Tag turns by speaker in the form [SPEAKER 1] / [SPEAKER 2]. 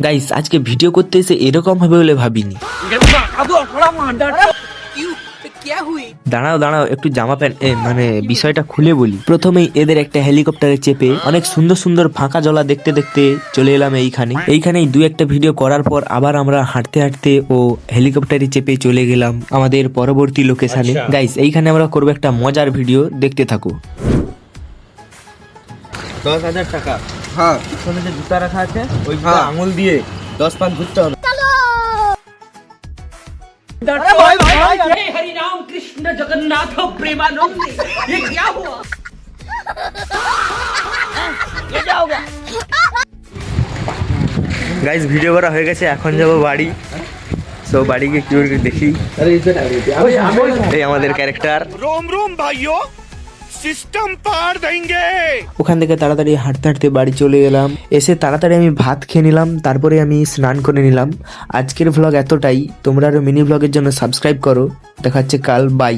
[SPEAKER 1] Guys আজকে video করতে এসে এরকম হবে বলে ভাবিনি। দাঁড়াও দাঁড়াও, একটু জামা প্যান্ট মানে বিষয়টা খুলে বলি। প্রথমেই এদের একটা হেলিকপ্টারে চেপে অনেক সুন্দর সুন্দর ফাঁকা জলা দেখতে দেখতে চলে এলাম এইখানেই দু একটা ভিডিও করার পর আবার আমরা হাঁটতে হাঁটতে ও হেলিকপ্টারে চেপে চলে গেলাম আমাদের পরবর্তী লোকেশনে। গাইস এইখানে আমরা করবো একটা মজার ভিডিও, দেখতে থাকো।
[SPEAKER 2] 10,000 টাকা।
[SPEAKER 3] হ্যাঁ
[SPEAKER 2] পিছনে যে জুতা রাখা আছে ওই জুতা আঙুল দিয়ে 10 পাক ঘুরতে হবে।
[SPEAKER 4] हरि राम कृष्ण जगन्नाथ प्रेमानंद ये क्या हुआ ये क्या हो गया।
[SPEAKER 1] গাইস ভিডিও করা হয়ে গেছে, এখন যাবো বাড়ি। সো বাড়ি গিয়ে কি করে দেখি এই আমাদের ক্যারেক্টার।
[SPEAKER 5] रोम रोम भाइयों, सिस्टम पार देंगे।
[SPEAKER 1] ওখান থেকে তাড়াতাড়ি হাঁটতে হাঁটতে বাড়ি চলে এলাম। এসে তাড়াতাড়ি আমি ভাত খেয়ে নিলাম, তারপরে আমি স্নান করে নিলাম। আজকের ভ্লগ এতটাই। তোমরা আরো মিনি ভ্লগের জন্য সাবস্ক্রাইব করো। দেখা হচ্ছে কাল, বাই।